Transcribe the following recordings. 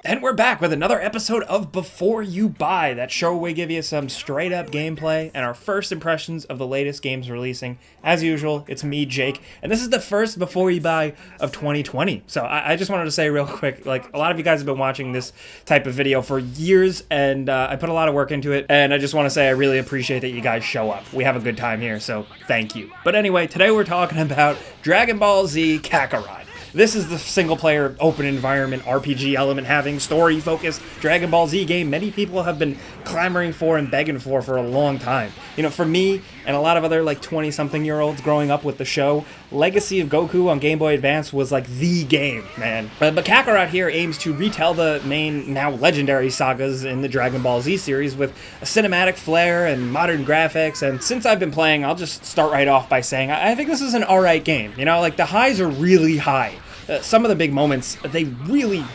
And we're back with another episode of Before You Buy, that show where we give you some straight up gameplay and our first impressions of the latest games releasing. As usual, it's me, Jake, and this is the first Before You Buy of 2020. So I just wanted to say real quick, like, a lot of you guys have been watching this type of video for years, and I put a lot of work into it, and I just want to say I really appreciate that you guys show up. We have a good time here, so thank you. But anyway, today we're talking about Dragon Ball Z Kakarot. This is the single-player, open environment, RPG element-having, story-focused Dragon Ball Z game many people have been clamoring for and begging for a long time. You know, for me and a lot of other, like, 20-something-year-olds growing up with the show, Legacy of Goku on Game Boy Advance was, like, the game, man. But Kakarot here aims to retell the main, now legendary sagas in the Dragon Ball Z series with a cinematic flair and modern graphics, and since I've been playing, I'll just start right off by saying I think this is an alright game. You know, like, the highs are really high. Some of the big moments, they really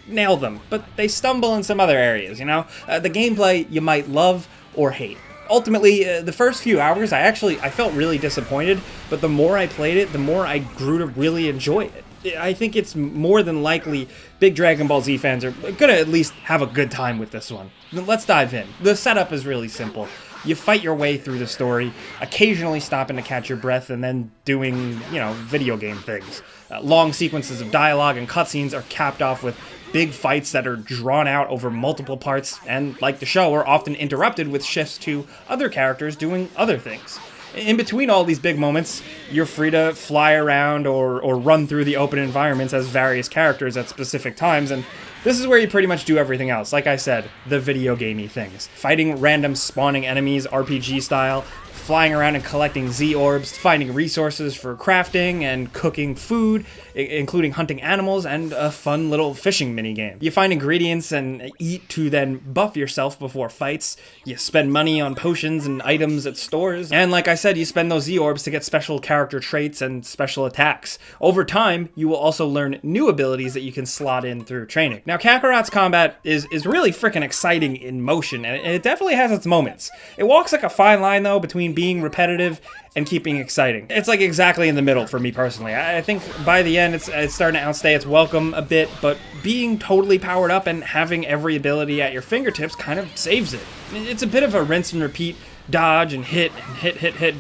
nail them, but they stumble in some other areas, you know? The gameplay you might love or hate. Ultimately, the first few hours, I felt really disappointed, but the more I played it, the more I grew to really enjoy it. I think it's more than likely big Dragon Ball Z fans are gonna at least have a good time with this one. Let's dive in. The setup is really simple. You fight your way through the story, occasionally stopping to catch your breath and then doing, you know, video game things. Long sequences of dialogue and cutscenes are capped off with big fights that are drawn out over multiple parts and, like the show, are often interrupted with shifts to other characters doing other things. In between all these big moments, you're free to fly around or run through the open environments as various characters at specific times, and this is where you pretty much do everything else. Like I said, the video gamey things. Fighting random spawning enemies RPG style, flying around and collecting Z-orbs, finding resources for crafting and cooking food, including hunting animals and a fun little fishing minigame. You find ingredients and eat to then buff yourself before fights. You spend money on potions and items at stores. And like I said, you spend those Z-orbs to get special character traits and special attacks. Over time, you will also learn new abilities that you can slot in through training. Now, Kakarot's combat is really freaking exciting in motion, and it definitely has its moments. It walks like a fine line, though, between being repetitive and keeping exciting. It's like exactly in the middle for me personally. I think by the end it's starting to outstay its welcome a bit, but being totally powered up and having every ability at your fingertips kind of saves it. It's a bit of a rinse and repeat, dodge and hit,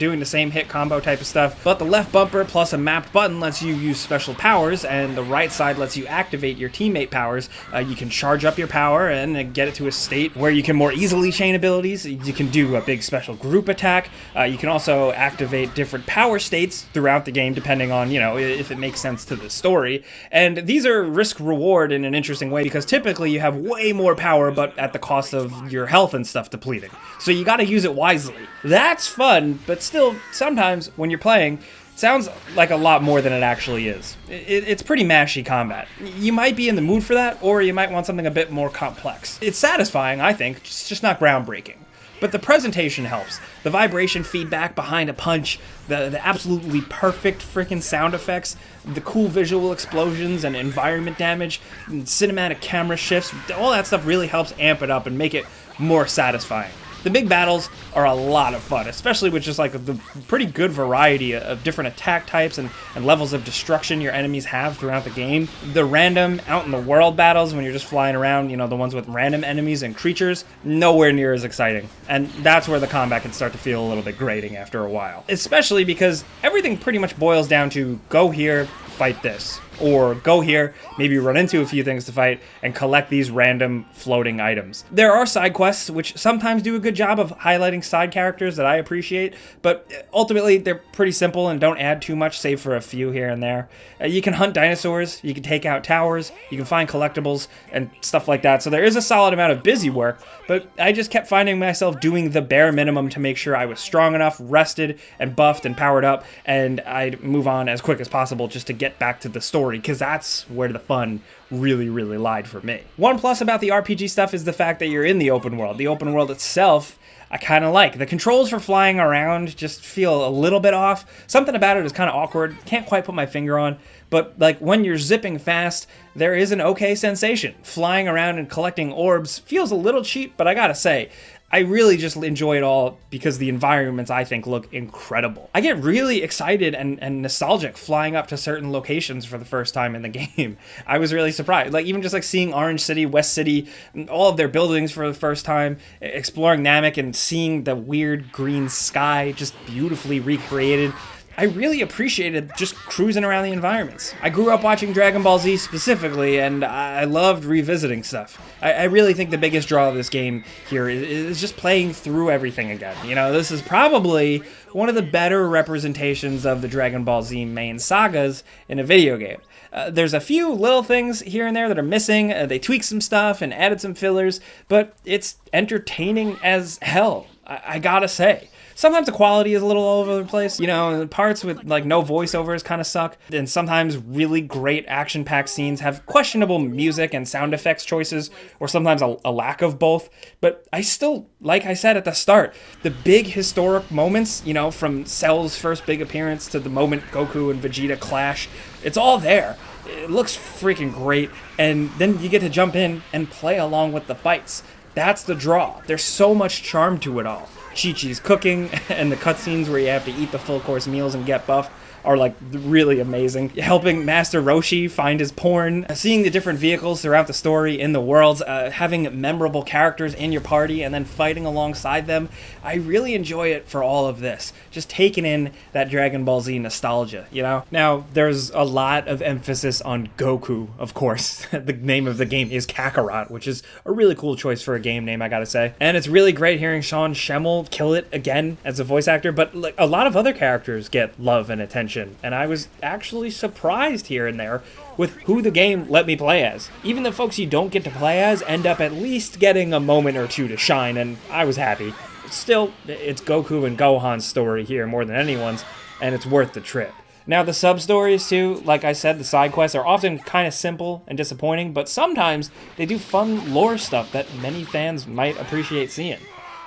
doing the same hit combo type of stuff. But the left bumper plus a mapped button lets you use special powers, and the right side lets you activate your teammate powers. You can charge up your power and get it to a state where you can more easily chain abilities. You can do a big special group attack. You can also activate different power states throughout the game, depending on, you know, if it makes sense to the story. And these are risk-reward in an interesting way, because typically you have way more power, but at the cost of your health and stuff depleting. So you gotta use it wisely. That's fun, but still, sometimes when you're playing, it sounds like a lot more than it actually is. It's pretty mashy combat. You might be in the mood for that, or you might want something a bit more complex. It's satisfying, I think, it's just not groundbreaking. But the presentation helps. The vibration feedback behind a punch, the absolutely perfect freaking sound effects, the cool visual explosions and environment damage, and cinematic camera shifts, all that stuff really helps amp it up and make it more satisfying. The big battles are a lot of fun, especially with just like the pretty good variety of different attack types and levels of destruction your enemies have throughout the game. The random out-in-the-world battles, when you're just flying around, you know, the ones with random enemies and creatures, nowhere near as exciting. And that's where the combat can start to feel a little bit grating after a while. Especially because everything pretty much boils down to go here, fight this. Or go here, maybe run into a few things to fight, and collect these random floating items. There are side quests, which sometimes do a good job of highlighting side characters that I appreciate, but ultimately they're pretty simple and don't add too much, save for a few here and there. You can hunt dinosaurs, you can take out towers, you can find collectibles, and stuff like that, so there is a solid amount of busy work, but I just kept finding myself doing the bare minimum to make sure I was strong enough, rested, and buffed and powered up, and I'd move on as quick as possible just to get back to the story, because that's where the fun really lied for me. One plus about the RPG stuff is the fact that you're in the open world. The open world itself, I kind of like. The controls for flying around just feel a little bit off. Something about it is kind of awkward. Can't quite put my finger on. But like when you're zipping fast, there is an okay sensation. Flying around and collecting orbs feels a little cheap, but I gotta say, I really just enjoy it all because the environments, I think, look incredible. I get really excited and nostalgic flying up to certain locations for the first time in the game. I was really surprised. Like, even just like seeing Orange City, West City, all of their buildings for the first time, exploring Namek and seeing the weird green sky just beautifully recreated. I really appreciated just cruising around the environments. I grew up watching Dragon Ball Z specifically, and I loved revisiting stuff. I really think the biggest draw of this game here is just playing through everything again. You know, this is probably one of the better representations of the Dragon Ball Z main sagas in a video game. There's a few little things here and there that are missing. They tweaked some stuff and added some fillers, but it's entertaining as hell, I gotta say. Sometimes the quality is a little all over the place, you know, the parts with like no voiceovers kind of suck, and sometimes really great action-packed scenes have questionable music and sound effects choices, or sometimes a lack of both. But I still, like I said at the start, the big historic moments, you know, from Cell's first big appearance to the moment Goku and Vegeta clash, it's all there. It looks freaking great, and then you get to jump in and play along with the fights. That's the draw. There's so much charm to it all. Chi-Chi's cooking and the cutscenes where you have to eat the full course meals and get buff are like really amazing. Helping Master Roshi find his porn, seeing the different vehicles throughout the story in the worlds, having memorable characters in your party and then fighting alongside them. I really enjoy it for all of this. Just taking in that Dragon Ball Z nostalgia, you know? Now, there's a lot of emphasis on Goku, of course. The name of the game is Kakarot, which is a really cool choice for a game name, I gotta say. And it's really great hearing Sean Schemmel kill it again as a voice actor, but like a lot of other characters get love and attention. And I was actually surprised here and there with who the game let me play as. Even the folks you don't get to play as end up at least getting a moment or two to shine, and I was happy. Still, it's Goku and Gohan's story here more than anyone's, and it's worth the trip. Now, the sub-stories, too, like I said, the side quests are often kind of simple and disappointing, but sometimes they do fun lore stuff that many fans might appreciate seeing.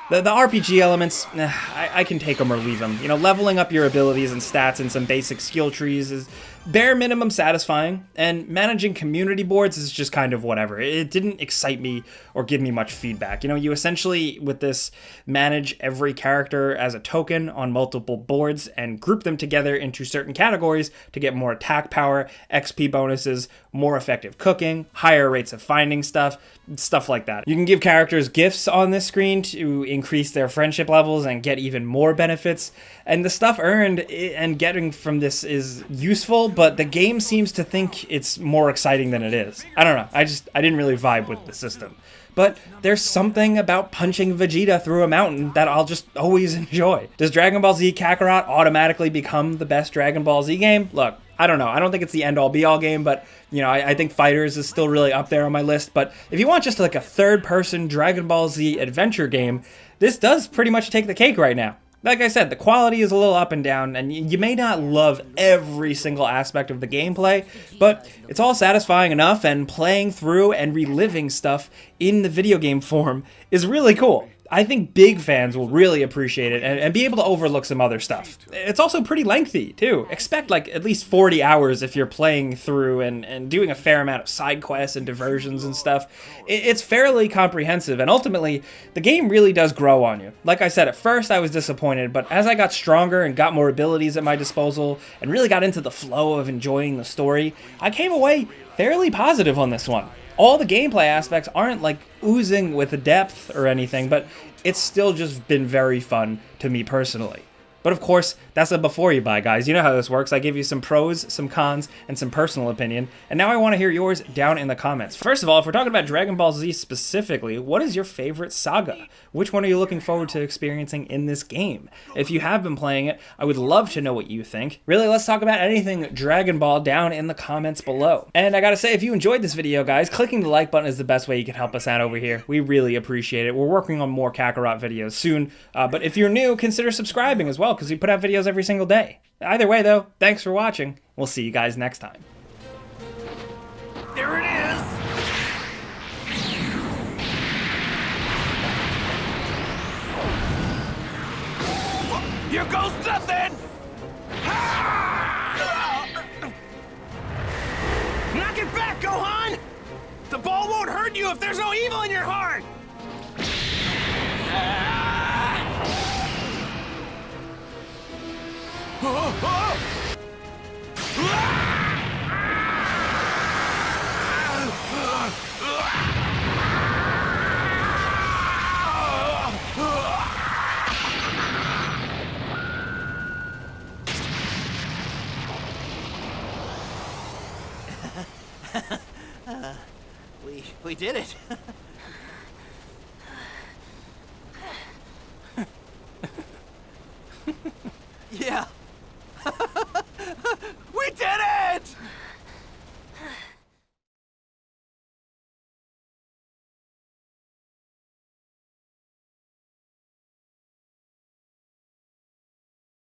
The RPG elements, I can take them or leave them. You know, leveling up your abilities and stats in some basic skill trees is bare minimum satisfying, and managing community boards is just kind of whatever. It didn't excite me or give me much feedback. You know, you essentially, with this, manage every character as a token on multiple boards and group them together into certain categories to get more attack power, XP bonuses, more effective cooking, higher rates of finding stuff like that. You can give characters gifts on this screen to increase their friendship levels and get even more benefits, and the stuff earned and getting from this is useful, but the game seems to think it's more exciting than it is. I don't know, I didn't really vibe with the system. But there's something about punching Vegeta through a mountain that I'll just always enjoy. Does Dragon Ball Z Kakarot automatically become the best Dragon Ball Z game? Look, I don't know. I don't think it's the end-all be-all game, but, you know, I think Fighters is still really up there on my list. But if you want just like a third-person Dragon Ball Z adventure game, this does pretty much take the cake right now. Like I said, the quality is a little up and down, and you may not love every single aspect of the gameplay, but it's all satisfying enough, and playing through and reliving stuff in the video game form is really cool. I think big fans will really appreciate it and be able to overlook some other stuff. It's also pretty lengthy, too. Expect like at least 40 hours if you're playing through and doing a fair amount of side quests and diversions and stuff. It's fairly comprehensive, and ultimately, the game really does grow on you. Like I said, at first I was disappointed, but as I got stronger and got more abilities at my disposal and really got into the flow of enjoying the story, I came away fairly positive on this one. All the gameplay aspects aren't like oozing with depth or anything, but it's still just been very fun to me personally. But of course, that's a before you buy, guys. You know how this works. I give you some pros, some cons, and some personal opinion. And now I want to hear yours down in the comments. First of all, if we're talking about Dragon Ball Z specifically, what is your favorite saga? Which one are you looking forward to experiencing in this game? If you have been playing it, I would love to know what you think. Really, let's talk about anything Dragon Ball down in the comments below. And I gotta say, if you enjoyed this video, guys, clicking the like button is the best way you can help us out over here. We really appreciate it. We're working on more Kakarot videos soon. But if you're new, consider subscribing as well, because we put out videos every single day. Either way, though, thanks for watching. We'll see you guys next time. There it is! Here goes nothing! Knock it back, Gohan! The ball won't hurt you if there's no evil in your heart! We did it. Yeah.